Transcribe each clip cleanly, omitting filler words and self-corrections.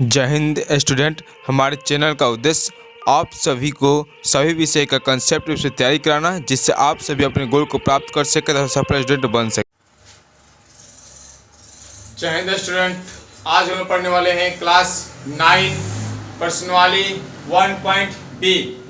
जय हिंद स्टूडेंट। हमारे चैनल का उद्देश्य आप सभी को सभी विषय का कंसेप्ट से तैयारी कराना है, जिससे आप सभी अपने गोल को प्राप्त कर सकें तथा सफल स्टूडेंट बन सकें। जय हिंद स्टूडेंट। आज हम पढ़ने वाले हैं क्लास 9 पर्सनवाली 1.b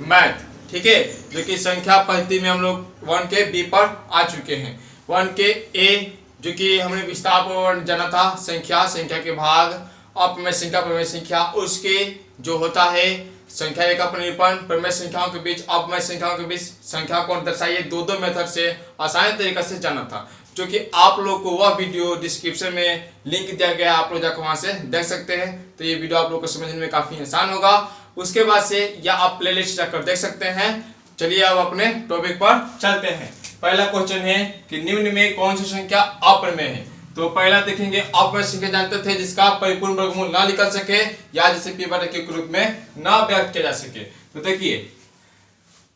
मैथ। ठीक है, जो कि संख्या पद्धति में हम लोग 1 के बी पर आ चुके हैं। 1 के ए जो कि हमने विस्तार पर जाना था, संख्या के भाग, अपमेय संख्या प्रमेय संख्या, उसके जो होता है संख्या रेखा पर निरूपण, प्रमेय संख्याओं के बीच अपमेय संख्याओं के बीच संख्या को दर्शाइए, दो मेथड से आसान तरीके से जाना था, जो कि आप लोग को वह वीडियो डिस्क्रिप्शन में लिंक दिया गया है, आप लोग जाकर वहां से देख सकते हैं। तो ये वीडियो आप लोग को समझने में काफी आसान होगा। उसके बाद से या आप प्लेलिस्ट जाकर देख सकते हैं। चलिए अब अपने टॉपिक पर चलते हैं। पहला क्वेश्चन है कि निम्न में कौन सी संख्या अप्रमेय है। तो पहला देखेंगे अप्रमेय संख्या जानते थे जिसका परिपूर्ण वर्गमूल ना निकल सके या जिसे p बटा q के रूप में ना व्यक्त किया जा सके। तो देखिए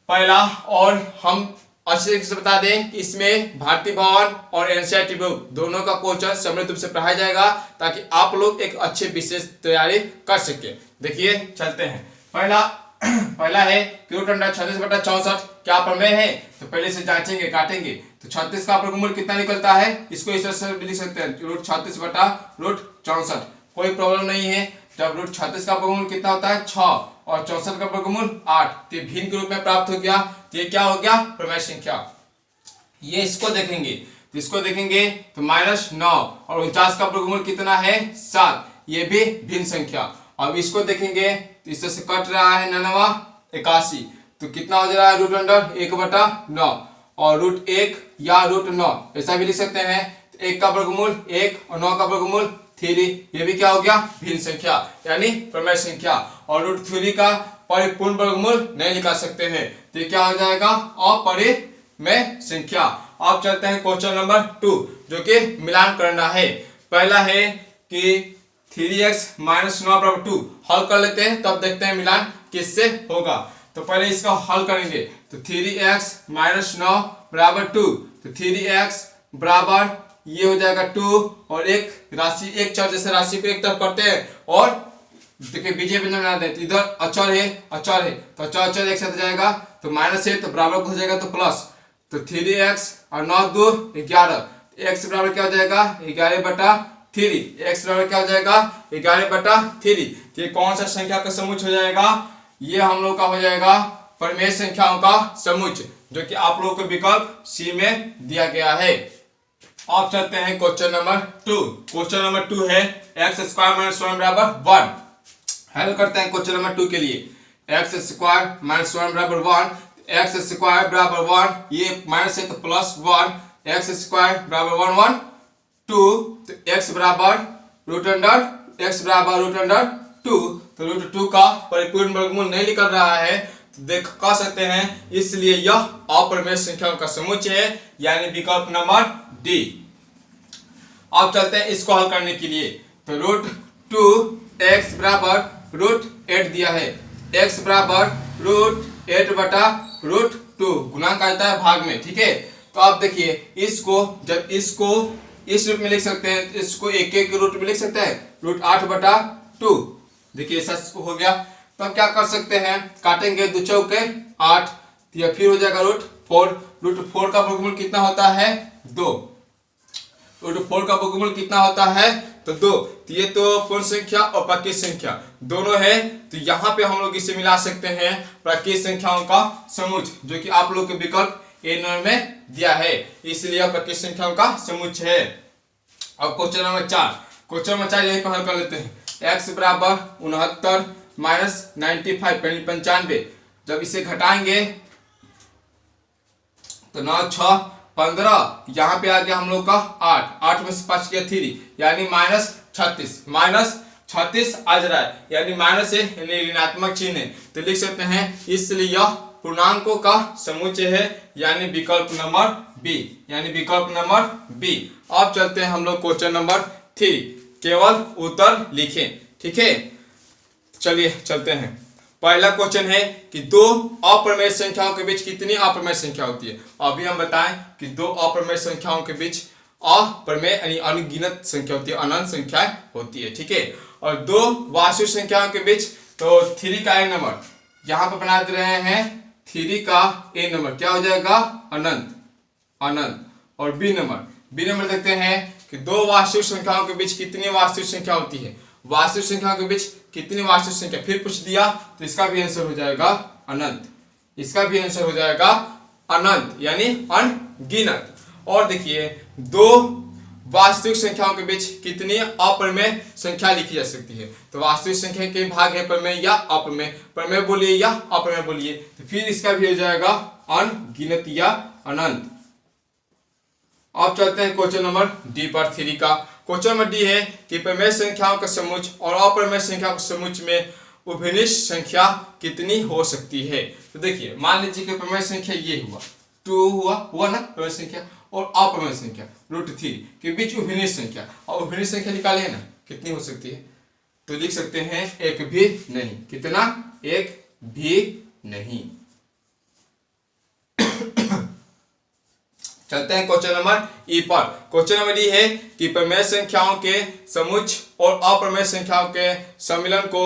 पहला, और हम अच्छे तरीके से बता दें कि इसमें भारतीय भवन और एनसीईआरटी बुक दोनों का क्वेश्चन समृद्ध रूप से पढ़ाया जाएगा, ताकि आप लोग एक अच्छे विशेष तैयारी कर सके। देखिए चलते हैं। पहला है कि रूट अंडर 36 बटा 64 क्या प्रमेय है। तो पहले से जांचेंगे, काटेंगे। तो 36 का वर्गमूल कितना निकलता है, इसको इस तरह से भी लिख सकते हैं, रूट 36 बटा रूट 64। कोई प्रॉब्लम नहीं है। जब रूट 36 का वर्गमूल कितना होता है 6 और 64 का वर्गमूल 8, तो भिन्न के रूप में प्राप्त हो गया। तो ये क्या हो गया, प्रमेय संख्या। ये इसको देखेंगे तो -9 और 49 का वर्गमूल कितना है 7, ये भी भिन्न संख्या। अब इसको देखेंगे तो इससे से कट रहा है 9 81, तो कितना हो जा रहा है रूट अंडर 1/9 और रूट 1 या रूट 9 ऐसा भी लिख सकते हैं। तो 1 का वर्गमूल 1 और 9 का वर्गमूल 3, ये भी क्या हो गया, भिन्न संख्या यानी प्रमेय संख्या। और रूट 3 का परिपूर्ण वर्गमूल नहीं निकाल सकते हैं, तो ये क्या हो जाएगा, अपरिमेय संख्या। अब चलते हैं क्वेश्चन नंबर 2, जो कि मिलान करना है। पहला है कि 3x - 9 बराबर 2 हल कर लेते हैं, तब देखते हैं मिलान किससे होगा। तो पहले इसका हल करेंगे। तो 3x - 9 बराबर 2, तो 3x बराबर ये हो जाएगा 2 और एक राशि, एक चर जैसे राशि को एक तरफ करते हैं और देखिए बीजे बिंदु बना देते, इधर अचर है तो अचर एक साथ जाएगा, तो माइनस है तो बराबर हो जाएगा तो प्लस। तो 3x और 9 2 11, x बराबर क्या हो जाएगा 11/3, x बराबर क्या हो जाएगा 11/3। ये कौन सा संख्या का समुच्चय हो जाएगा, ये हम लोग का हो जाएगा प्रमेय संख्याओं का समुच्चय, जो कि आप लोगों को विकल्प सी में दिया गया है। अब चलते हैं क्वेश्चन नंबर 2। क्वेश्चन नंबर 2 है x² - 1 बराबर 1। हल करते हैं क्वेश्चन नंबर 2 के लिए। x² - 1 बराबर 1, x² बराबर 1, ये माइनस है तो प्लस 1, x² बराबर 1 1 2, तो x बराबर रूट अंडर 2, तो रूट 2 का परिपूर्ण वर्गमूल नहीं निकल रहा है, तो देख कह सकते हैं, इसलिए यह अप्रमेय संख्याओं का समुच्चय है, यानी विकल्प नंबर डी। अब चलते हैं इसको हल करने के लिए। तो रूट 2x बराबर रूट 8 दिया है, x बराबर रूट 8/√2 गुणांक आता है भाग में। ठीक है, तो आप देखिए इसको इस रूप में लिख सकते हैं, इसको एक के रूट में लिख सकते हैं, रूट 8/2। देखिए ऐसा हो गया। तो हम क्या कर सकते हैं, काटेंगे 2 चौके 8, तो यह फिर हो जाएगा रूट 4 का वर्गमूल कितना होता है 2, रूट 4 का वर्गमूल कितना होता है तो 2। तो ये तो पूर्ण संख्या और प्राकृत संख्या दोनों है, तो यहाँ पे हम लोग इसे मिला सकते हैं प्राकृत संख्याओं का समुच्चय, जो कि आप लोग के विकल्प ए नंबर में दिया है, इसलिए प्राकृत संख्याओं का समुच्चय है। अब क्वेश्चन नंबर 4 यहीं पर हल कर लेते हैं। x बराबर 69 - 95 95, जब इसे घटाएंगे तो 9 6 15, यहाँ पे आ गया हम लोग का 8 में से 5 गया 3, यानी -36 आ जा रहा है, यानी माइनस है यानी ऋणात्मक चिन्ह है, तो लिख सकते हैं, इसलिए यह पूर्णांकों का समुच्चय है, यानी विकल्प नंबर बी। अब चलते हैं हम लोग क्वेश्चन नंबर 3, केवल उत्तर लिखें। ठीक है, चलिए चलते हैं। पहला क्वेश्चन है कि 2 अप्रमेय संख्याओं के बीच कितनी अप्रमेय संख्या होती है। अभी हम बताएं कि 2 अप्रमेय संख्याओं के बीच अप्रमेय यानी अनगिनत संख्या होती है, अनंत संख्या होती है। ठीक है, और दो वास्तविक संख्याओं के बीच, तो 3 का n नंबर यहाँ पर बना दे रहे हैं 3 का n नंबर क्या हो जाएगा अनंत अनंत। और बी नंबर देखते हैं कि दो वास्तविक संख्याओं के बीच कितनी वास्तविक संख्या होती है, वास्तविक संख्याओं के बीच कितनी वास्तविक संख्या, फिर पूछ दिया तो इसका भी आंसर हो जाएगा अनंत, इसका भी आंसर हो जाएगा अनंत यानी अनगिनत। और देखिए दो वास्तविक संख्याओं के बीच कितनी अप्रमेय संख्या लिखी जा सकती है, तो वास्तविक संख्या के भाग है प्रमेय या अप्रमेय, प्रमेय बोलिए या अप्रमेय बोलिए, तो फिर इसका भी हो जाएगा अनगिनत या अनंत। अब चलते हैं क्वेश्चन नंबर डी पर 3 का। क्वेश्चन नंबर डी है कि प्रमेय संख्याओं का समुच्चय और अप्रमेय संख्याओं के समुच्चय में उभयनिष्ठ संख्या कितनी हो सकती है। तो देखिए मान लीजिए कि प्रमेय संख्या ये हुआ 2 हुआ ना प्रमेय संख्या, और अप्रमेय संख्या √3 के बीच उभयनिष्ठ संख्या, और उभयनिष्ठ संख्या निकाले ना कितनी हो सकती है, तो लिख सकते हैं एक भी नहीं। कितना, एक भी नहीं। चलते हैं क्वेश्चन नंबर ई पर। क्वेश्चन नंबर ई है कि प्रमेय संख्याओं के समुच्चय और अप्रमेय संख्याओं के सम्मिलन को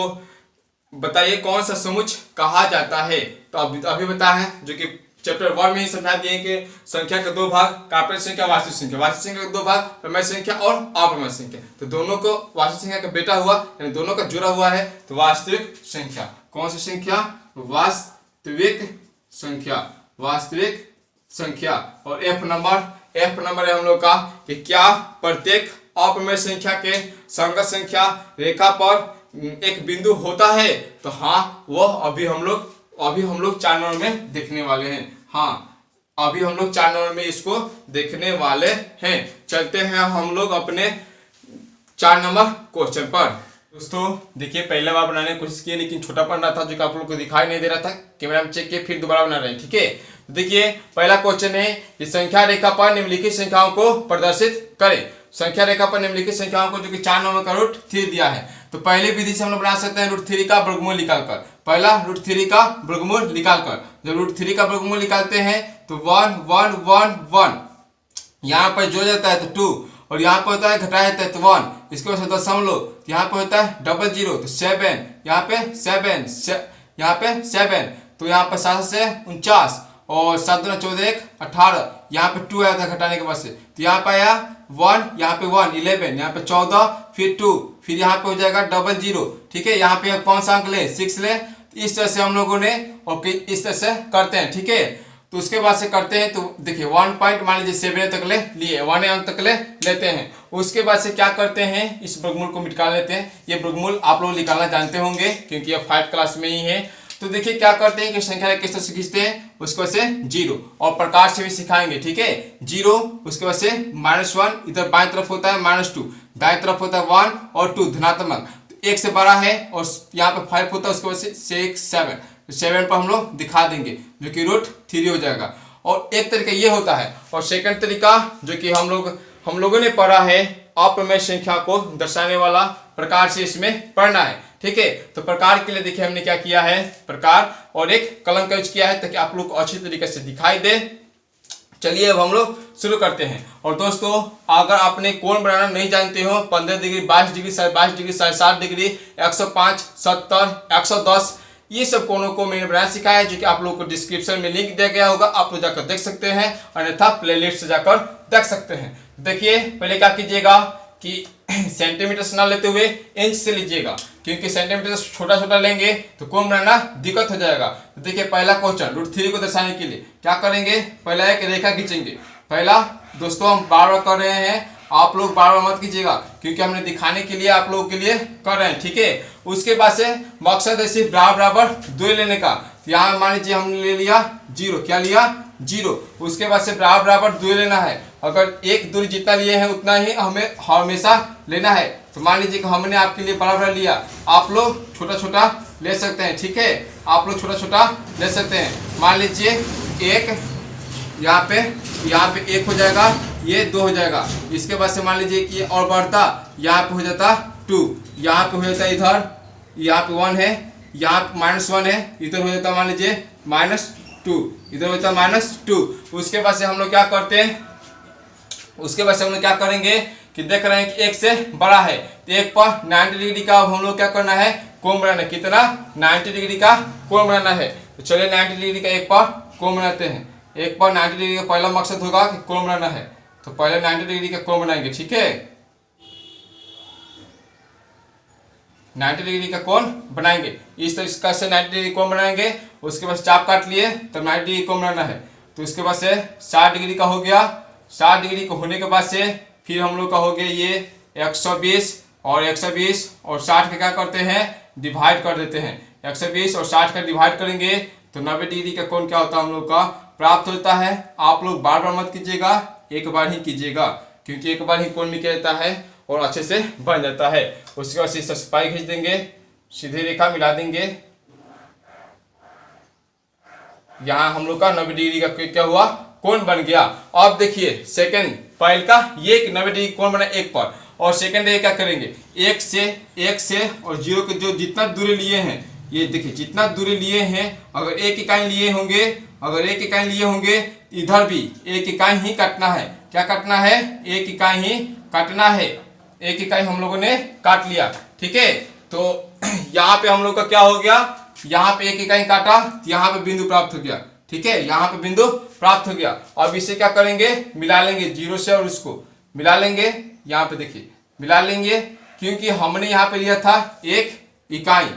बताइए कौन सा समुच्चय कहा जाता है। तो अभी बताया है जो कि चैप्टर 1 में ही समझा दिए कि संख्या के दो भाग, काल्पनिक संख्या वास्तविक संख्या, वास्तविक संख्या के दो भाग प्रमेय संख्या और अप्रमेय संख्या, तो दोनों को वास्तविक संख्या का बेटा हुआ यानी दोनों का जुड़ा हुआ है, तो वास्तविक संख्या। कौन सी संख्या, वास्तविक संख्या, वास्तविक संख्या। और एफ नंबर है हम लोग का कि क्या प्रत्येक अप्रमेय संख्या के संगत संख्या रेखा पर एक बिंदु होता है, तो हाँ वह अभी हम लोग 4 नंबर में देखने वाले हैं। हाँ अभी हम लोग 4 नंबर में इसको देखने वाले हैं। चलते हैं हम लोग अपने 4 नंबर क्वेश्चन पर। दोस्तों देखिए पहले बार बनाने की कोशिश की लेकिन छोटा पड़ रहा था जो कि आप लोग को दिखाई नहीं दे रहा था, कैमरा में चेक किए फिर दोबारा बना रहे हैं, ठीक है। देखिए पहला क्वेश्चन है कि संख्या रेखा पर निम्नलिखित संख्याओं को प्रदर्शित करें। संख्या रेखा पर निम्नलिखित संख्याओं को जो कि 4 नंबर का √3 दिया है, तो पहले विधि से हम लोग बना सकते हैं √3 का वर्गमूल निकालकर। पहला √3 का वर्गमूल निकालकर, जब √3 का वर्गमूल निकालते हैं तो 1 1 1 1, यहाँ पर जो जाता है तो 2, और यहाँ पर होता है घटाया जाता है तो 1, इसके बाद दशमलव, यहाँ पे होता है 00 तो 7, यहाँ पे 7, यहाँ पे 7, तो यहाँ पर 7 से 49 और 7 दूना 14 1 18, यहाँ पे 2 आया था घटाने के बाद से, तो यहाँ पे आया 1, यहाँ पे 1 11, यहाँ पे 14, फिर 2, फिर यहाँ पे हो जाएगा 00, ठीक है। यहाँ पे कौन सा अंक ले, 6 ले, तो इस तरह से हम लोगों ने और इस तरह से करते हैं, ठीक है। तो उसके बाद से करते हैं तो देखिए 1 पॉइंट मान लीजिए 7 तक ले लिए, 1 अंक तक लेते हैं। उसके बाद से क्या करते हैं, इस वर्गमूल को निकाल लेते हैं। ये वर्गमूल आप लोग निकालना जानते होंगे क्योंकि ये 5 क्लास में ही है। तो देखिए क्या करते हैं कि संख्या किस तरह से खींचते हैं, उसके बाद से 0 और प्रकार से भी सिखाएंगे, ठीक है। 0 उसके बाद से -1, इधर बाएं तरफ होता है -2, दाएं तरफ होता है 1 और 2 धनात्मक, 1 से बड़ा है, और यहाँ पे 5 होता है, उसके बाद से 6 7, 7 पर हम लोग दिखा देंगे जो कि √3 हो जाएगा। और एक तरीका ये होता है, और सेकंड तरीका जो कि हम लोगों ने पढ़ा है अप्रमेय संख्या को दर्शाने वाला प्रकार से इसमें पढ़ना है, ठीक है। तो प्रकार के लिए देखिए हमने क्या किया है, प्रकार और एक कलम का यूज किया है ताकि आप लोग को अच्छी तरीके से दिखाई दे। चलिए अब हम लोग शुरू करते हैं। और दोस्तों अगर आपने कोण बनाना नहीं जानते हो, 15 डिग्री, 22 डिग्री, 22 डिग्री, 60 डिग्री, 105, 70, 110, ये सब कोणों को मैंने बनाना सिखाया है जो कि आप लोगों को डिस्क्रिप्शन में लिंक दिया गया होगा, आप लोग जाकर देख सकते हैं, अन्यथा प्लेलिस्ट से जाकर देख सकते हैं। देखिए पहले क्या कीजिएगा कि सेंटीमीटर से ना लेते हुए इंच से लीजिएगा, क्योंकि सेंटीमीटर से छोटा छोटा लेंगे तो कोण बनाना दिक्कत हो जाएगा। तो देखिए पहला क्वेश्चन √3 को दर्शाने के लिए क्या करेंगे, पहला एक रेखा खींचेंगे। पहला दोस्तों हम बार बार कर रहे हैं, आप लोग बार बार मत कीजिएगा क्योंकि हमने दिखाने के लिए आप लोगों के लिए कर रहे हैं, ठीक है। उसके बाद से मकसद है सिर्फ बराबर 2 लेने का, तो यहाँ मान लीजिए हमने ले लिया 0, क्या लिया 0। उसके बाद से बराबर 2 लेना है, अगर एक दूरी जितना लिए हैं उतना ही हमें हमेशा लेना है। तो मान लीजिए कि हमने आपके लिए बराबर लिया, आप लोग छोटा छोटा ले सकते हैं, ठीक है, आप लोग छोटा छोटा ले सकते हैं। मान लीजिए 1, यहाँ पे 1 हो जाएगा, ये 2 हो जाएगा। इसके बाद से मान लीजिए कि और बढ़ता, यहाँ पे हो जाता 2, यहाँ पे हो जाता इधर, यहाँ पे 1 है, यहाँ पे -1 है, इधर हो जाता मान लीजिए -2, इधर होता -2। उसके बाद से हम लोग क्या करते हैं, उसके बाद से हम लोग क्या करेंगे देख रहे हैं कि एक से बड़ा है, तो एक पर 90 डिग्री का अब हम लोग क्या करना है, कोण बनाना है। कितना? 90 डिग्री का कोण बनाना है। तो चलिए 90 डिग्री का एक पर कोण बनाते हैं। एक पर 90 डिग्री का पहला मकसद होगा कि कोण बनाना है, तो पहले 90 डिग्री का कोण बनाएंगे। ठीक है, 90 डिग्री का कोण बनाएंगे। इस तरीके से 90 डिग्री कोण बनाएंगे। उसके बाद चाप काट लिए, तब 90 डिग्री कोण बनाना है। तो उसके बाद से 60 डिग्री का हो गया। 60 डिग्री का होने के बाद से फिर हम लोग का हो गया ये 120 और 120 और 60 का क्या करते हैं, डिवाइड कर देते हैं। 120 और 60 का डिवाइड करेंगे तो 90 डिग्री का कोण क्या होता है हम लोग का प्राप्त होता है। आप लोग बार बार मत कीजिएगा, एक बार ही कीजिएगा, क्योंकि एक बार ही कोण भी क्या जाता है और अच्छे से बन जाता है। उसके बाद से पाई खींच देंगे, सीधी रेखा मिला देंगे। यहाँ हम लोग का 90 डिग्री का क्या हुआ, कोण बन गया। अब देखिए सेकंड पहले का ये 90 डिग्री कोण बना एक पर, और सेकंड ये क्या करेंगे, एक से और जीरो के जो जितना दूरी लिए हैं, ये देखिए जितना दूरी लिए हैं, अगर एक इकाई लिए होंगे, इधर भी एक इकाई ही काटना है। क्या काटना है, एक इकाई ही काटना है। एक इकाई हम लोगों ने काट लिया। ठीक है, तो यहाँ पे हम लोग का क्या हो गया, यहाँ पे एक इकाई काटा, यहाँ पे बिंदु प्राप्त हो गया। ठीक है, यहाँ पे बिंदु प्राप्त हो गया। अब इसे क्या करेंगे, मिला लेंगे जीरो से, और इसको मिला लेंगे। यहाँ पे देखिए मिला लेंगे, क्योंकि हमने यहाँ पे लिया था एक इकाई,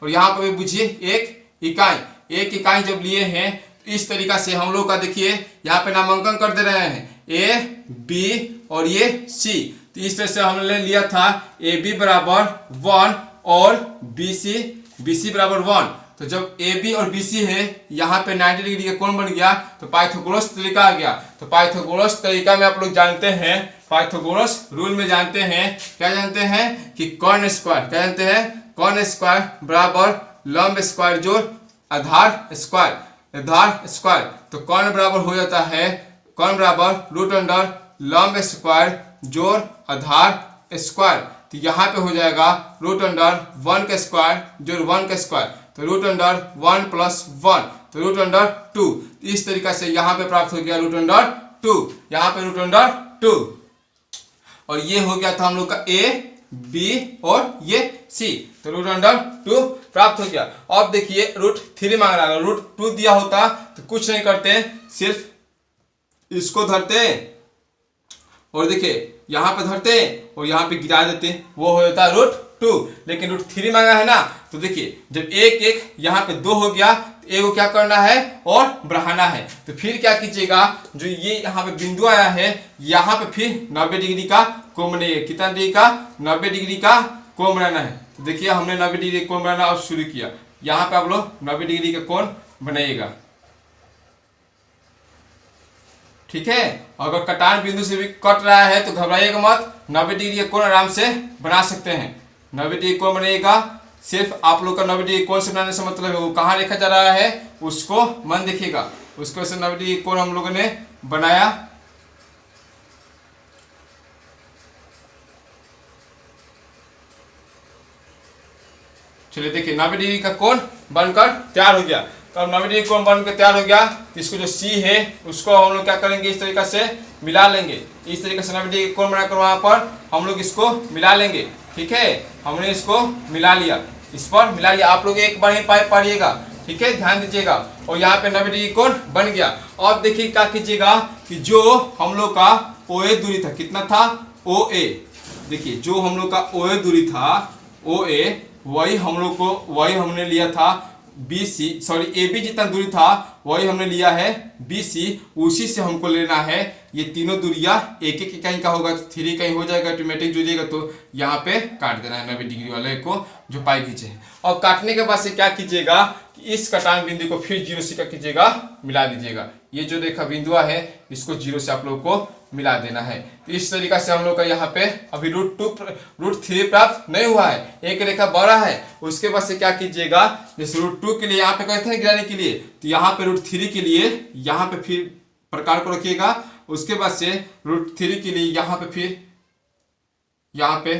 और यहाँ पे बुझिए एक इकाई जब लिए हैं, तो इस तरीका से हम लोग का देखिए यहाँ पे नामांकन कर दे रहे हैं, ए बी और ये सी। तो इस तरह से हमने लिया था ए बी बराबर 1 और बी सी बराबर 1। तो जब ए बी और बी सी है, यहाँ पे 90 डिग्री का कोण बन गया, तो पाइथागोरस तरीका आ गया। तो पाइथागोरस तरीका में आप लोग जानते हैं, पाइथागोरस रूल में जानते हैं, क्या जानते हैं कि कॉर्न स्क्वायर, क्या जानते हैं, कॉर्न स्क्वायर बराबर लंब स्क्वायर जोड़ आधार स्क्वायर। तो कॉर्न बराबर हो जाता है, कॉर्न बराबर रूट अंडर लंब स्क्वायर जोड़ आधार स्क्वायर। तो यहाँ पे हो जाएगा रूट अंडर 1 का स्क्वायर जोड़ 1 का स्क्वायर, तो रूट अंडर 1 प्लस 1, तो रूट अंडर 2। इस तरीका से यहाँ पे प्राप्त हो गया रूट अंडर 2, यहाँ पे रूट अंडर 2। और ये हो गया था हम लोग का ए बी और ये सी, तो रूट अंडर 2 प्राप्त हो गया। अब देखिए रूट 3 मांग रहा है, रूट 2 दिया होता तो कुछ नहीं करते, सिर्फ इसको धरते और देखिए यहाँ पे धरते और यहाँ पे गिरा देते, वो हो जाता रूट 2। लेकिन रूट 3 मांगा है ना, तो देखिए जब एक यहाँ पे 2 हो गया, तो एक को क्या करना है और बढ़ाना है। तो फिर क्या कीजिएगा, जो ये यहाँ पे बिंदु आया है, यहाँ पे फिर 90 डिग्री का कोण बनेगा। कितना डिग्री का, 90 डिग्री का कोण बनाना है। तो देखिए हमने 90 डिग्री कोण बनाना और शुरू किया। यहाँ पे आप लोग 90 डिग्री का कोण बनाइएगा। ठीक है, अगर कटान बिंदु से भी कट रहा है तो घबराइएगा मत, 90 डिग्री का कोण आराम से बना सकते हैं। 90 डिग्री कोण बनेगा। सिर्फ आप लोग का 90 डिग्री कोण से बनाने से मतलब है वो कहाँ रेखा जा रहा है उसको मन देखिएगा। उसको से 90 डिग्री कोण हम लोगों ने बनाया। चलिए देखिए 90 डिग्री का कोण बनकर तैयार हो गया। तो अब 90 डिग्री कोण बनकर तैयार हो गया, तो इसको जो सी है उसको हम लोग क्या करेंगे, इस तरीके से मिला लेंगे। इस तरीके से 90 डिग्री कोण बनाकर वहां पर हम लोग इसको मिला लेंगे। ठीक है, हमने इसको मिला लिया, इस पर मिला लिया। आप लोग एक बार ही पाइप पढ़िएगा, ठीक है, ध्यान दीजिएगा। और यहाँ पे 90 डिग्री कोण बन गया। अब देखिए क्या कीजिएगा कि जो हम लोग का OA दूरी था, कितना था, OA, देखिए जो हम लोग का OA दूरी था, OA, वही हमने लिया था BC, सॉरी AB जितना दूरी था वही हमने लिया है BC। उसी से हमको लेना है ये तीनों दूरियां एक एक इकाई का होगा, 3 इकाई हो जाएगा, ऑटोमेटिक जुड़िएगा। तो यहाँ पे काट देना है 90 डिग्री वाले को, जो पाई खींचे। और काटने के बाद से क्या कीजिएगा कि इस कटान बिंदु को फिर 0 से क्या कीजिएगा, मिला दीजिएगा। ये जो रेखा बिंदु है इसको 0 से आप लोग को मिला देना है। तो इस तरीका से हम लोग का यहाँ पे अभी रूट 3 प्राप्त नहीं हुआ है, एक रेखा बड़ा है। उसके बाद से क्या कीजिएगा, जैसे रूट 2 के लिए यहाँ पे कहते हैं गिराने के लिए, तो यहाँ पे रूट 3 के लिए यहाँ पे फिर प्रकार को रखिएगा। उसके बाद से रूट 3 के लिए यहाँ पे फिर यहाँ पे,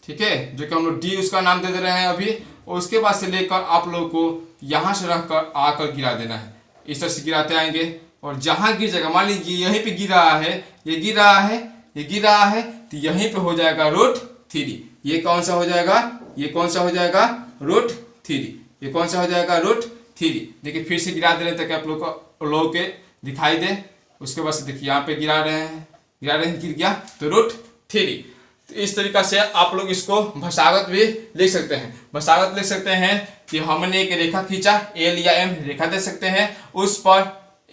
ठीक है, जो कि हम लोग डी उसका नाम दे रहे हैं अभी। और उसके बाद से लेकर आप लोगों को यहाँ से रखकर आकर गिरा देना है। इस तरह से गिराते आएंगे और जहां गिर जाएगा, मान लीजिए यहीं पे गिर रहा है, ये गिर रहा है, ये गिर रहा है, तो यहीं पे हो जाएगा √3। ये कौन सा हो जाएगा, ये कौन सा हो जाएगा √3, ये कौन सा हो जाएगा √3। देखिए फिर से गिरा दे रहे ताकि आप लोगों के दिखाई दे। उसके बाद से देखिए यहाँ पे गिरा रहे हैं, गिर गया तो √3। तो इस तरीका से आप लोग इसको भसागत भी लिख सकते हैं। भसागत लिख सकते हैं कि हमने एक रेखा खींचा, एल या एम रेखा दे सकते हैं, उस पर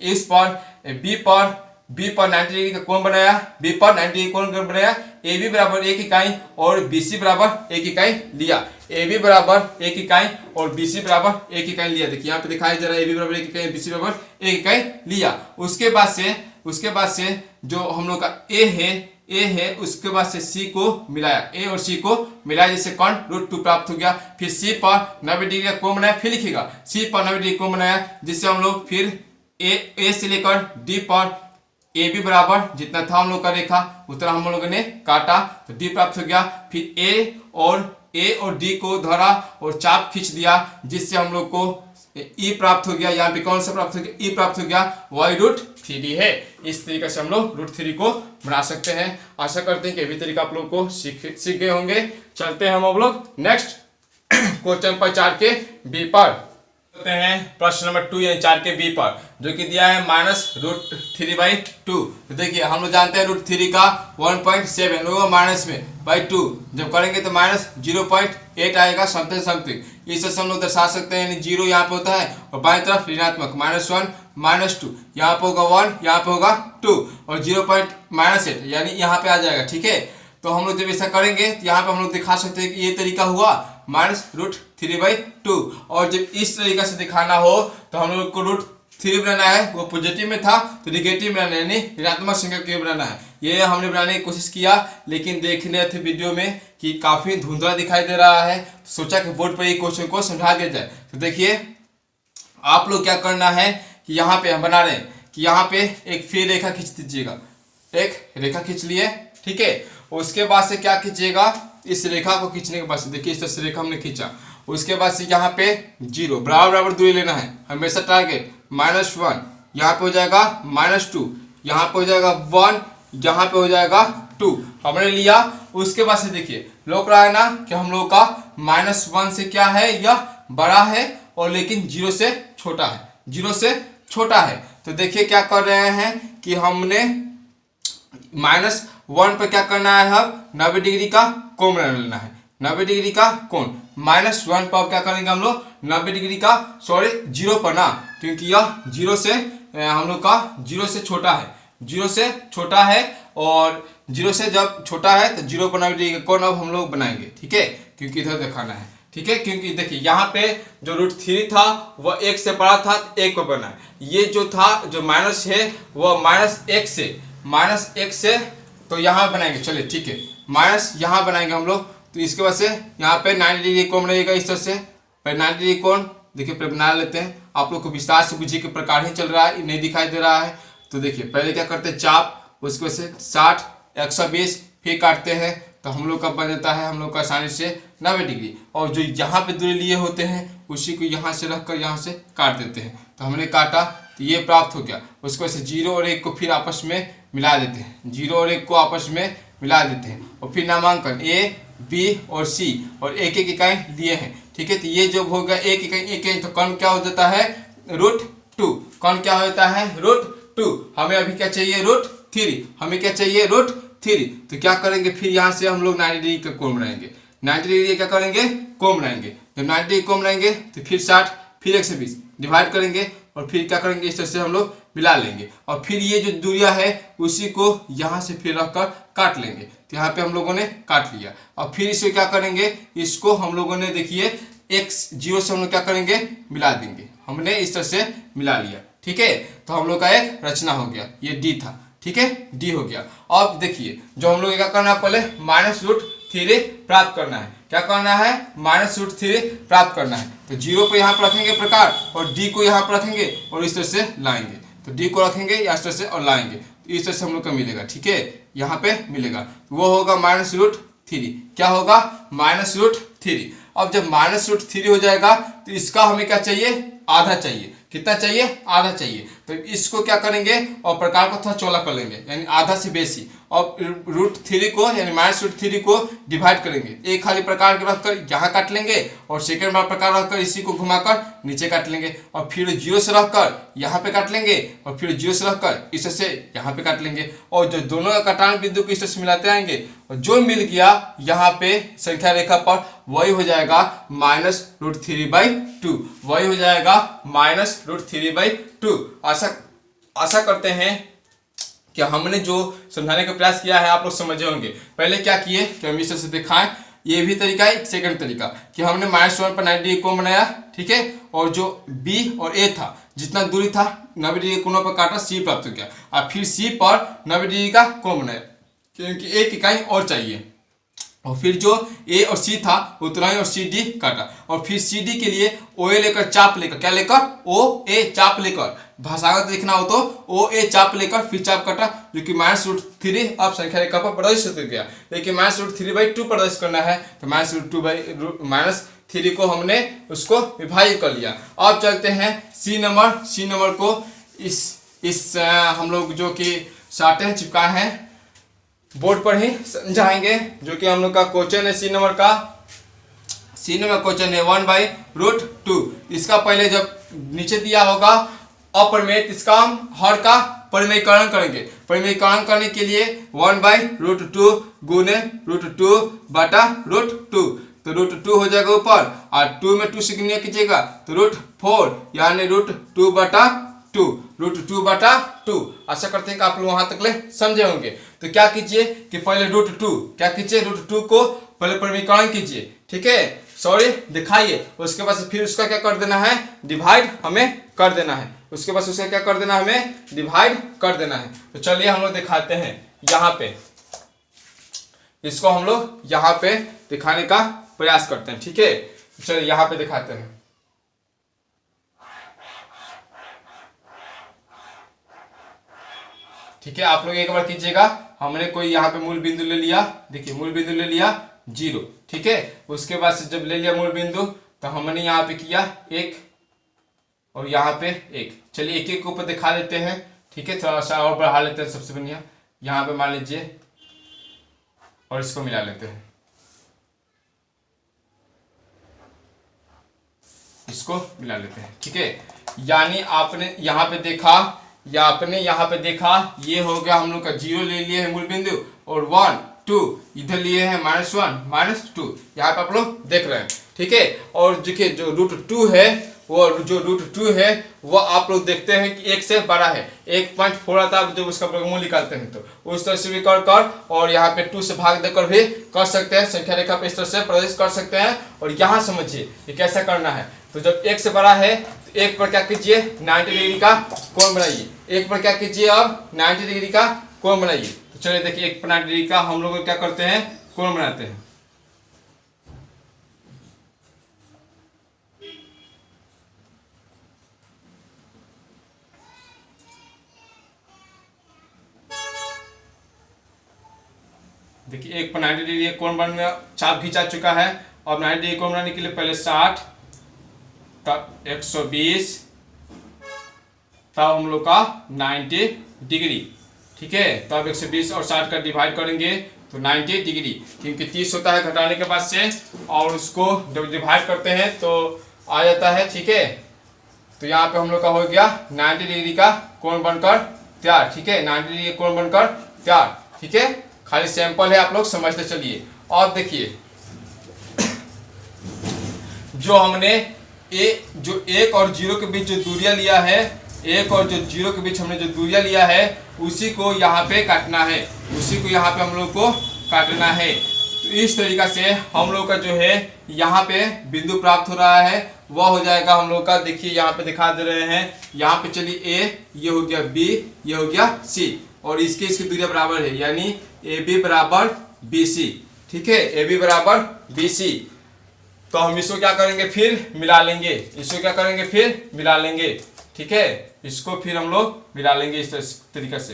इस पर बी पर 90 डिग्री का कोण बनाया, बी पर 90 डिग्री कोण बनाया, ए बी बराबर 1 इकाई और बी सी बराबर 1 इकाई लिया, ए बी बराबर 1 इकाई और बी सी बराबर 1 इकाई लिया। देखिए यहाँ पे दिखाई दे रहा है ए बी बराबर 1 इकाई, बी सी बराबर 1 इकाई लिया। उसके बाद से जो हम लोग का ए है उसके बाद से सी को मिलाया, ए और सी को मिलाया जिससे कोण √2 प्राप्त हो गया। फिर सी पर 90 डिग्री का कोण बनाया, फिर लिखिएगा सी पर 90 डिग्री कोण बनाया जिससे हम लोग फिर ए से लेकर डी पर ए बी बराबर जितना था हम लोग का रेखा उतना हम लोगों ने काटा तो डी प्राप्त हो गया। फिर ए और डी को धरा और चाप खींच दिया जिससे हम लोग को ई प्राप्त हो गया। यहाँ पे कौन सा प्राप्त हो गया, ई प्राप्त हो गया, वाई √3 है। इस तरीके से हम लोग √3 को बना सकते हैं। आशा करते हैं कि अभी तरीका आप लोग को सीख गए होंगे। चलते हैं हम लोग नेक्स्ट क्वेश्चन पर 4 के बी पर करते हैं। प्रश्न नंबर 2 यानी 4 के बी पर जो कि दिया है -√3/2। तो देखिए हम लोग जानते हैं √3 का 1.7 होगा माइनस में /2, जब करेंगे तो -0.8 आएगा समथिंग। इस हम लोग दर्शा सकते हैं, यानी 0 यहाँ पे होता है और बाएं तरफ ऋणात्मक -1 -2, यहाँ पे होगा 1, यहाँ पे होगा 2 और 0.8 यानी यहाँ पे आ जाएगा। ठीक है, तो हम लोग जब ऐसा करेंगे तो यहाँ पे हम लोग दिखा सकते हैं कि ये तरीका हुआ -√3/2। और जब इस तरीका से दिखाना हो तो हम लोग को √3 बनाना है, वो पॉजिटिव में था तो निगेटिव बनाना है, यानी ऋणात्मक संख्या क्यों बनाना है। ये हमने बनाने की कोशिश किया लेकिन देखने थे वीडियो में कि काफ़ी धुंधला दिखाई दे रहा है, तो सोचा कि बोर्ड पर ये क्वेश्चन को समझा दिया जाए। तो देखिए आप लोग क्या करना है कि यहाँ पे हम बना रहे हैं कि यहाँ पे एक फिर रेखा खींच दीजिएगा, एक रेखा खींच लिए। ठीक है, उसके बाद से क्या खींचिएगा, इस रेखा को खींचने के बाद से देखिए इस तरह से रेखा हमने खींचा। उसके बाद से यहाँ पे 0 बराबर दूरी लेना है हमेशा, टारगेट -1, यहाँ पे हो जाएगा -2, यहाँ पे हो जाएगा 1, यहाँ पे हो जाएगा 2 हमने लिया। उसके बाद से देखिए लोग रहा है ना कि हम लोग का -1 से क्या है, यह बड़ा है और लेकिन 0 से छोटा है, 0 से छोटा है। तो देखिए क्या कर रहे हैं कि हमने -1 पर क्या करना है, अब 90 डिग्री का कोण लेना है, 90 डिग्री का कोण। -1 पर क्या करेंगे हम लोग 90 डिग्री का, सॉरी 0 पर ना, क्योंकि यह 0 से हम लोग का 0 से छोटा है, 0 से छोटा है और 0 से जब छोटा है तो 0 पर 90 डिग्री का कोण अब हम लोग बनाएंगे। ठीक है, क्योंकि इधर दिखाना है। ठीक है, क्योंकि देखिए यहाँ पे जो √3 था वह 1 से बड़ा था, 1 पर बना है। ये जो था जो माइनस है वह -1 से तो यहाँ बनाएंगे। चलिए ठीक है, माइनस यहाँ बनाएंगे हम लोग। तो इसके वजह से यहाँ पे 90 डिग्री कोण रहेगा इस तरह से। पहले 90 डिग्री कोण देखिए पहले बना लेते हैं, आप लोग को विस्तार से बुझिए कि प्रकार ही चल रहा है, नहीं दिखाई दे रहा है। तो देखिए पहले क्या करते हैं चाप, उसके वजह से 60 120 फिर काटते हैं तो हम लोग का बन जाता है हम लोग का आसानी से 90 डिग्री। और जो यहाँ पे दूरी लिए होते हैं उसी को यहाँ से रख कर यहाँ से काट देते हैं। तो हमने काटा तो ये प्राप्त हो गया। उसके वजह से 0 और 1 को फिर आपस में मिला देते हैं, 0 और 1 को आपस में मिला देते हैं और फिर नामांकन A, B और C और एक इकाई लिए हैं। ठीक है, तो ये जो हो गया एक इकाई तो कौन क्या हो जाता है √2, कौन क्या हो जाता है √2। हमें अभी क्या चाहिए √3, हमें क्या चाहिए √3। तो क्या करेंगे फिर यहाँ से हम लोग 90 डिग्री का कोण बनाएंगे, 90 डिग्री क्या करेंगे कोण बनाएंगे। जब 90 डिग्री कोण बनाएंगे तो फिर 60 फिर 120 डिवाइड करेंगे और फिर क्या करेंगे इस तरह से हम लोग मिला लेंगे और फिर ये जो दूरिया है उसी को यहाँ से फिर रखकर काट लेंगे। तो यहाँ पे हम लोगों ने काट लिया और फिर इसे क्या करेंगे, इसको हम लोगों ने देखिए x0 से हम लोग क्या करेंगे मिला देंगे। हमने इस तरह से मिला लिया। ठीक है, तो हम लोग का एक रचना हो गया, ये D था। ठीक है, D हो गया। अब देखिए जो हम लोग क्या करना है, पहले -√3 प्राप्त करना है। क्या करना है, -√3 प्राप्त करना है। तो 0 को यहाँ पर रखेंगे प्रकार और D को यहाँ पर रखेंगे और इस तरह से लाएंगे। तो D को रखेंगे या इस तरह से और लाएंगे तो इस तरह से हम लोग का मिलेगा। ठीक है, यहाँ पे मिलेगा वो होगा -√3। क्या होगा -√3। अब जब -√3 हो जाएगा तो इसका हमें क्या चाहिए, आधा चाहिए। कितना चाहिए, आधा चाहिए। तो इसको क्या करेंगे और प्रकार को थोड़ा चौड़ा कर लेंगे, यानी आधा से बेसी, और √3 को यानी -√3 को डिवाइड करेंगे। एक खाली प्रकार के रखकर यहाँ काट लेंगे और सेकेंड वाला प्रकार रखकर इसी को घुमाकर नीचे काट लेंगे, और फिर 0 से रखकर यहाँ पे काट लेंगे, और फिर 0 से रखकर इससे यहाँ पे काट लेंगे, और जो दोनों का कटान बिंदु को इससे मिलाते आएंगे, और जो मिल गया यहाँ पे संख्या रेखा पर वही हो जाएगा -√3/2, वही हो जाएगा -√3/2। आशा करते हैं कि हमने जो समझाने का प्रयास किया है आप लोग समझे होंगे। पहले क्या किए कि हम इस तरह से दिखाएं, ये भी तरीका है। एक सेकंड तरीका कि हमने -1 पर 90 डिग्री कोण बनाया, ठीक है, और जो B और A था जितना दूरी था 90 डिग्री कोणों पर काटा, C प्राप्त हो गया, और फिर C पर 90 डिग्री का कोण बनाया क्योंकि एक इकाई और चाहिए, और फिर जो A और C था उतना ही और CD काटा, और फिर CD के लिए OA लेकर चाप लेकर, क्या लेकर, OA चाप लेकर, भाषागत देखना हो तो OA चाप लेकर फिर चाप काटा, जो कि -√3 अब संख्या रेखा पर प्रदर्शित हो गया। लेकिन -√3/2 प्रदर्शित करना है तो -√3 को हमने उसको विभाजित कर लिया। अब चलते हैं C नंबर को इस हम लोग जो कि शार्टें चिपकाए हैं बोर्ड पर ही समझाएंगे, जो कि हम लोग का क्वेश्चन है C नंबर का क्वेश्चन है 1/√2। इसका पहले जब नीचे दिया होगा अपरिमेय, इसका हम हर का परिमेयकरण करेंगे। परिमेयकरण करने के लिए 1/√2 गुने √2/√2, तो √2 हो जाएगा ऊपर, और 2 में 2 से गुणा कीजिएगा तो √4 यानी √2/2। आशा करते हैं कि आप लोग वहां तक ले समझे होंगे। तो क्या कीजिए कि पहले √2 को पहले परिमेयकरण कीजिए, ठीक है, सॉरी दिखाइए, उसके बाद फिर उसका क्या कर देना है, डिवाइड हमें कर देना है, उसके बाद उसका क्या कर देना है, हमें डिवाइड कर देना है। तो चलिए हम लोग दिखाते हैं यहाँ पे, इसको हम लोग यहाँ पे दिखाने का प्रयास करते हैं, ठीक है। चलिए यहाँ पे दिखाते हैं। ठीक है, आप लोग एक बार कीजिएगा। हमने कोई यहाँ पे मूल बिंदु ले लिया, देखिए मूल बिंदु ले लिया 0, ठीक है। उसके बाद से जब ले लिया मूल बिंदु तो हमने यहाँ पे किया 1 और यहाँ पे 1। चलिए एक एक के ऊपर दिखा देते हैं, ठीक है, थोड़ा सा और बढ़ा लेते हैं। सबसे बढ़िया यहाँ पे मान लीजिए और इसको मिला लेते हैं, इसको मिला लेते हैं, ठीक है। यानी आपने यहाँ पे देखा या आपने यहाँ पे देखा, ये हो गया हम लोग का 0 ले लिए है मूल बिंदु, और 1 2 इधर लिए हैं -1 -2, यहाँ पे आप लोग देख रहे हैं, ठीक है। और देखिए जो √2 है वो आप लोग देखते हैं कि 1 से बड़ा है, 1.4 आता है जब उसका वर्गमूल निकालते हैं, तो उस तरह से भी कर और यहाँ पे 2 से भाग देकर भी कर सकते हैं, संख्या रेखा पे इस तरह से प्रदर्शित कर सकते हैं। और यहाँ समझिए ये कैसा करना है, तो जब 1 से बड़ा है तो 1 पर क्या कीजिए 90 डिग्री का कोण बनाइए, 1 पर क्या कीजिए अब 90 डिग्री का कोण बनाइए। तो चलिए देखिए 1 पर 90 डिग्री का हम लोग क्या करते हैं, कोण बनाते हैं। देखिए 1 पर 90 डिग्री कोण बनने चाप खींचा चुका है। अब 90 डिग्री कोण बनाने के लिए पहले 60, तब 120, तब हम लोग का 90 डिग्री, ठीक है। तब 120 और 60 का डिवाइड करेंगे तो 90 डिग्री, क्योंकि 30 होता है घटाने के बाद से, और उसको जब डिवाइड करते हैं तो आ जाता है, ठीक है। तो यहाँ पे हम लोग का हो गया 90 डिग्री का कोण बनकर तैयार, ठीक है, 90 डिग्री कोण बनकर तैयार, ठीक है। खाली सैंपल है, आप लोग समझते चलिए। और देखिए जो हमने जो 1 और 0 के बीच जो दूरियां लिया है, 1 और जो 0 के बीच हमने जो दूरियां लिया है उसी को यहाँ पे काटना है, उसी को यहाँ पे हम लोग को काटना है। तो इस तरीका से हम लोग का जो है यहाँ पे बिंदु प्राप्त हो रहा है, वह हो जाएगा हम लोग का, देखिए यहाँ पे दिखा दे रहे हैं। यहाँ पे चलिए A, ये हो गया B, ये हो गया C, और इसकी दूरियां बराबर है, यानी AB बराबर BC, ठीक है, AB बराबर BC। तो हम इसको क्या करेंगे, फिर मिला लेंगे, इसको क्या करेंगे, फिर मिला लेंगे, ठीक है, इसको फिर हम लोग मिला लेंगे इस तरीके से।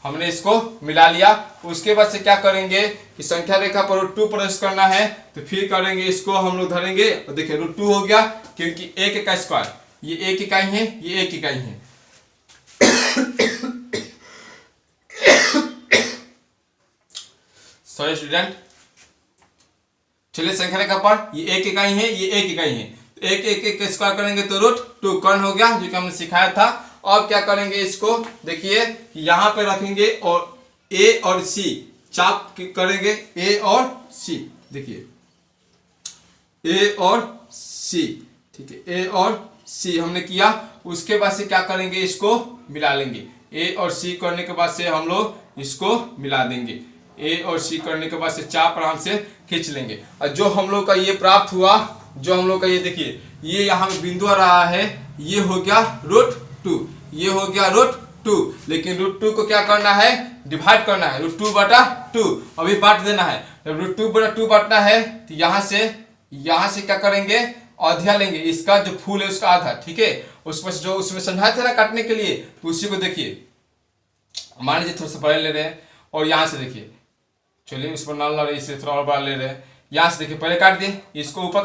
हमने इसको मिला लिया। उसके बाद से क्या करेंगे कि संख्या रेखा पर √2 प्रवेश करना है, तो फिर करेंगे इसको हम लोग धरेंगे और देखिए √2 हो गया, क्योंकि 1 का स्क्वायर, ये 1 इकाई है, ये 1 इकाई है। सॉरी स्टूडेंट, चलिए संख्या रेखा पर ये 1 इकाई है, ये 1 इकाई है, तो 1 स्क्वायर करेंगे तो √2 कर्ण हो गया, जो कि हमने सिखाया था। अब क्या करेंगे इसको देखिए यहाँ पे रखेंगे और ए और सी चाप करेंगे, ए और सी, देखिए ए और सी, ठीक है, ए और सी हमने किया। उसके बाद से क्या करेंगे इसको मिला लेंगे, ए और सी करने के बाद से हम लोग इसको मिला देंगे, ए और सी करने के बाद से चाप आराम से खींच लेंगे। और जो हम लोग का ये प्राप्त हुआ, जो हम लोग का ये देखिए ये यहाँ पे बिंदु आ रहा है, ये हो गया √2, ये हो गया √2, लेकिन √2 को क्या करना है, डिवाइड करना है, √2/2 अभी बांट देना है। जब √2/2 बांटना है तो यहाँ से क्या करेंगे, आधा लेंगे, इसका जो फूल है उसका आधा, ठीक है। उसमें जो उसमें समझाया था ना काटने के लिए, तो उसी को देखिए मान लीजिए थोड़ा सा बड़े ले रहे हैं, और यहाँ से देखिए चलिए उस पर ना ला रहे, इससे थोड़ा और बड़ा ले रहे हैं। यहाँ से देखिए पहले काट दिए, इसको ऊपर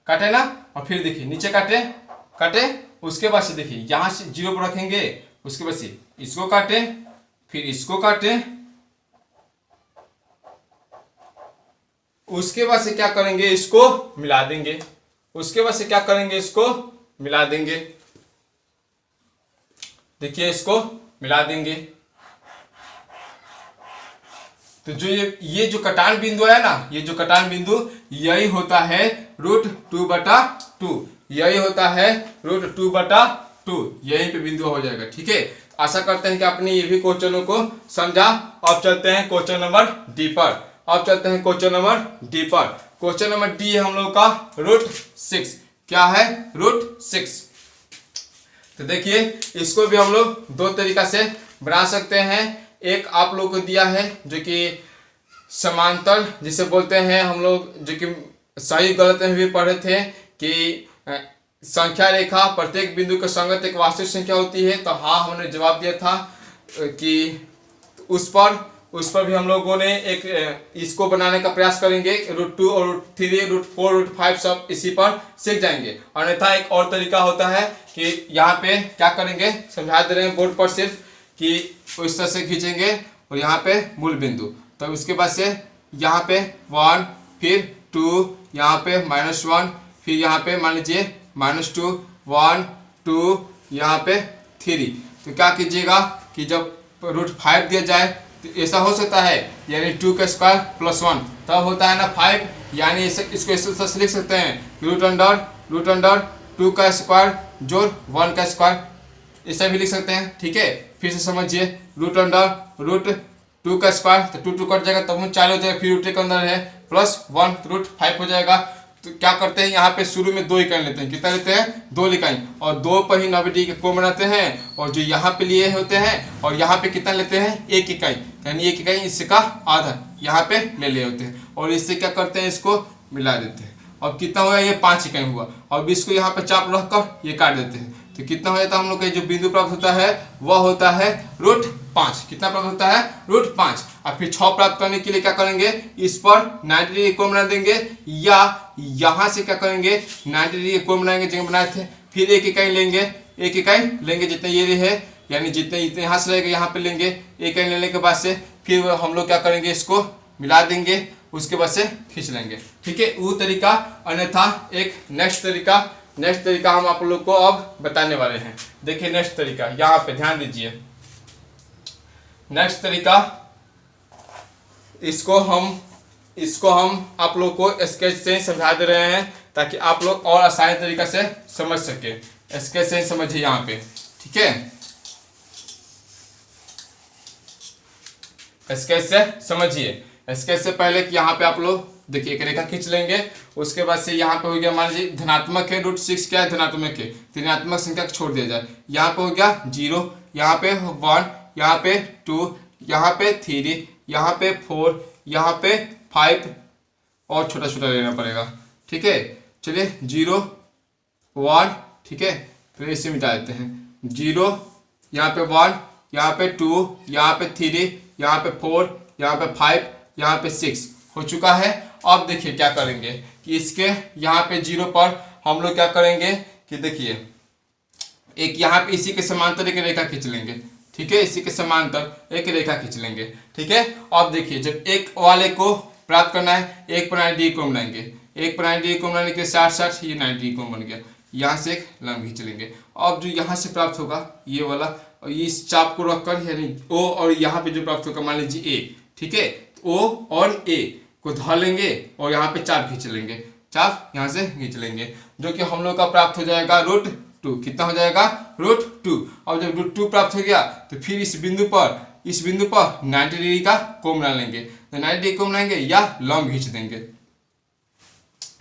काटे ना, और फिर देखिए नीचे काटे। उसके बाद से देखिए यहाँ से 0 पर रखेंगे, उसके बाद से इसको काटे, फिर इसको काटे। उसके बाद से क्या करेंगे, इसको मिला देंगे। उसके बाद से क्या करेंगे, इसको मिला देंगे, देखिए इसको मिला देंगे। तो जो ये जो कटान बिंदु है ना, ये जो कटान बिंदु यही होता है √2/2, यही होता है √2/2, यहीं पे बिंदु हो जाएगा, ठीक है। आशा करते हैं कि आपने ये भी क्वेश्चनों को समझा। अब चलते हैं क्वेश्चन नंबर डी पर। क्वेश्चन नंबर डी है हम लोग का √6। क्या है, √6। तो देखिए इसको भी हम लोग दो तरीका से बना सकते हैं। एक आप लोग को दिया है जो कि समांतर जिसे बोलते हैं हम लोग, जो कि सही गलत में भी पढ़े थे कि संख्या रेखा प्रत्येक बिंदु के संगत एक वास्तविक संख्या होती है। तो हाँ हमने जवाब दिया था कि उस पर भी हम लोगों ने एक इसको बनाने का प्रयास करेंगे। √2 और √3 √4 √5 सब इसी पर सीख जाएंगे। अन्यथा एक और तरीका होता है कि यहाँ पे क्या करेंगे, समझा दे रहे हैं बोर्ड पर सिर्फ, कि इस तरह से खींचेंगे और यहाँ पे मूल बिंदु, तब तो इसके बाद से यहाँ पे 1, फिर 2, यहाँ पे -1, फिर यहाँ पे मान लीजिए -2, 1, 2, यहाँ पे 3। तो क्या कीजिएगा कि जब √5 दिया जाए तो ऐसा हो सकता है, यानी 2 का स्क्वायर +1 तब होता है ना 5, यानी इसको इस तरह से लिख सकते हैं √2 का स्क्वायर जोड़ 1 का स्क्वायर, ऐसा भी लिख सकते हैं, ठीक है। फिर से समझिए √2 का स्क्वायर, तो 2 कट जाएगा, तब 4 हो जाएगा, फिर √2 के अंदर है +1 तो √5 हो जाएगा। तो क्या करते हैं, यहाँ पे शुरू में 2 इकाई लेते हैं, कितना लेते हैं, 2 इकाई, और 2 पर ही 90 डिग्री के कोण बनाते हैं, और जो यहाँ पे लिए होते हैं, और यहाँ पे कितना लेते हैं, 1 इकाई, यानी 1 इकाई इसका आधा यहाँ पे ले लिए होते हैं, और इससे क्या करते हैं, इसको मिला देते हैं। अब कितना हुआ, ये 5 इकाई हुआ। अब इसको यहाँ पे चाप रखकर ये काट देते हैं, तो कितना हो जाता है, हम लोग का जो बिंदु प्राप्त होता है वह होता है √5। कितना प्राप्त होता है, √5। और फिर 6 प्राप्त करने के लिए क्या करेंगे, इस पर 90 डिग्री कोण बना देंगे, या यहाँ से क्या करेंगे 90 डिग्री कोण बनाएंगे जगह बनाए थे, फिर 1 इकाई लेंगे, जितने ये है, यानी जितने यहाँ से लेंगे यहाँ पे लेंगे, 1 इकाई लेने के बाद से फिर हम लोग क्या करेंगे, इसको मिला देंगे, उसके बाद से खींच लेंगे, ठीक है, वो तरीका। अन्यथा एक नेक्स्ट तरीका हम आप लोग को अब बताने वाले हैं। देखिए नेक्स्ट तरीका, यहाँ पे ध्यान दीजिए। नेक्स्ट तरीका, इसको हम आप लोग को स्केच से समझा दे रहे हैं, ताकि आप लोग और आसान तरीका से समझ सके। स्केच से समझिए यहाँ पे, ठीक है, स्केच से समझिए। स्केच से पहले कि यहाँ पे आप लोग देखिए एक रेखा खींच लेंगे, उसके बाद से यहाँ पे हो गया, मान लीजिए धनात्मक है, √6 क्या है, धनात्मक है, ऋणात्मक संख्या को छोड़ दिया जाए। यहाँ पे हो गया 0, यहाँ पे 1, यहाँ पे 2, यहाँ पे 3, यहाँ पे 4, यहाँ पे 5, और छोटा छोटा लेना पड़ेगा, ठीक है। चलिए 0, 1, ठीक है, फिर इसे मिटा देते हैं, 0, यहाँ पे 1, यहाँ पे 2, यहाँ पे 3, यहाँ पे 4, यहाँ पे 5, यहाँ पे 6 हो चुका है। अब देखिए क्या करेंगे कि इसके यहाँ पे 0 पर हम लोग क्या करेंगे कि देखिए एक यहाँ पे इसी के समांतर एक रेखा खींच लेंगे, ठीक है, इसी के समांतर एक रेखा खींच लेंगे, ठीक है। अब देखिए जब एक वाले को प्राप्त करना है, एक पर 90 डिग्री कोण बनाएंगे, एक पर 90 डिग्री कोण बनाने के 60 ये 90 डिग्री कोण बन गया, यहाँ से एक लंब खींच लेंगे। अब जो यहाँ से प्राप्त होगा ये वाला, और इस चाप को रखकर यानी ओ, और यहाँ पे जो प्राप्त होगा मान लीजिए ए, ठीक है, ओ और ए को धर लेंगे और यहाँ पे चाप खींच लेंगे, चाप यहाँ से खींच लेंगे, जो कि हम लोग का प्राप्त हो जाएगा √2। कितना हो जाएगा? √2। अब जब √2 प्राप्त हो गया तो फिर इस बिंदु पर 90 डिग्री का कोण बना लेंगे। तो 90 डिग्री कोण बनाएंगे या लंब खींच देंगे,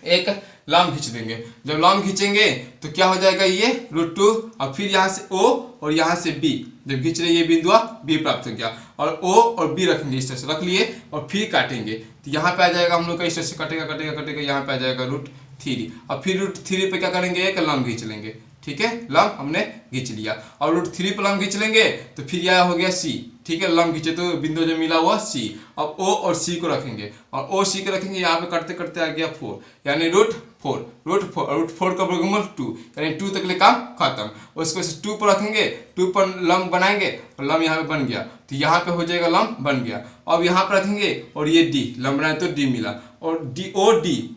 एक लंब खींच देंगे। जब लंब खींचेंगे तो क्या हो जाएगा ये √2, और फिर यहाँ से O और यहाँ से B, जब खींच रहे ये बिंदु B प्राप्त हो गया, और O और B रखेंगे, इस तरह से रख लिए और फिर काटेंगे तो यहाँ पे आ जाएगा हम लोग का, इस तरह से कटेगा कटेगा कटेगा, यहाँ पे आ जाएगा √3, और फिर √3 पे क्या करेंगे एक लंब खींच लेंगे, ठीक है, लंब हमने खींच लिया। और √3 पर लंब खींच लेंगे तो फिर यह हो गया C, ठीक है, लंब खींचे तो बिंदु जो मिला हुआ C। अब O और C को रखेंगे और O C को रखेंगे, यहाँ पे करते करते आ गया 4, यानी √4 और √4 का वर्गमूल 2, यानी 2 तक ले काम खत्म। उसको 2 पर रखेंगे, 2 पर लंब बनाएंगे और लंब यहाँ पे बन गया, तो यहाँ पे हो जाएगा लंब बन गया। अब यहाँ पर रखेंगे और ये D लंब बनाए तो D मिला, और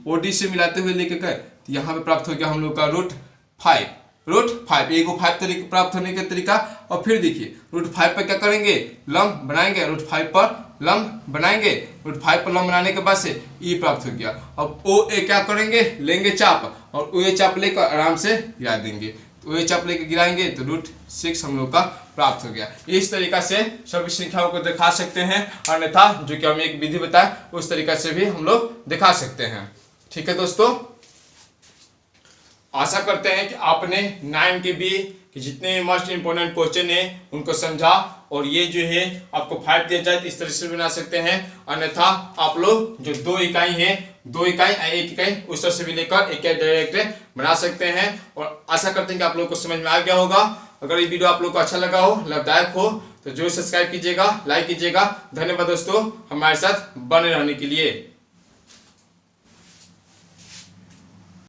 OD से मिलाते हुए लेके गए तो यहाँ पे प्राप्त हो गया हम लोग का √5। एक 5 तरीके प्राप्त होने का तरीका। और फिर देखिए √5 पर क्या करेंगे, लंब बनाएंगे, √5 पर लंब बनाएंगे, √5 पर लंब बनाने के बाद से E प्राप्त हो गया। अब OA क्या करेंगे, लेंगे चाप, और OA चाप लेकर आराम से गिरा देंगे, OA चाप लेकर गिराएंगे तो √6 हम लोग का प्राप्त हो गया। इस तरीका से सभी संख्याओं को दिखा सकते हैं, अन्यथा जो कि हम एक विधि बताए उस तरीका से भी हम लोग दिखा सकते हैं। ठीक है दोस्तों, आशा करते हैं कि आपने 9 के बी के जितने मोस्ट इंपोर्टेंट क्वेश्चन है उनको समझा, और ये जो है आपको 5 दिया जाए तो इस तरह से बना सकते हैं, अन्यथा आप लोग जो 2 इकाई है, 2 इकाई 1 इकाई उस तरह से भी लेकर एक डायरेक्ट बना सकते हैं। और आशा करते हैं कि आप लोग को समझ में आ गया होगा। अगर ये वीडियो आप लोग को अच्छा लगा हो, लाभदायक हो, तो जरूर सब्सक्राइब कीजिएगा, लाइक कीजिएगा। धन्यवाद दोस्तों हमारे साथ बने रहने के लिए।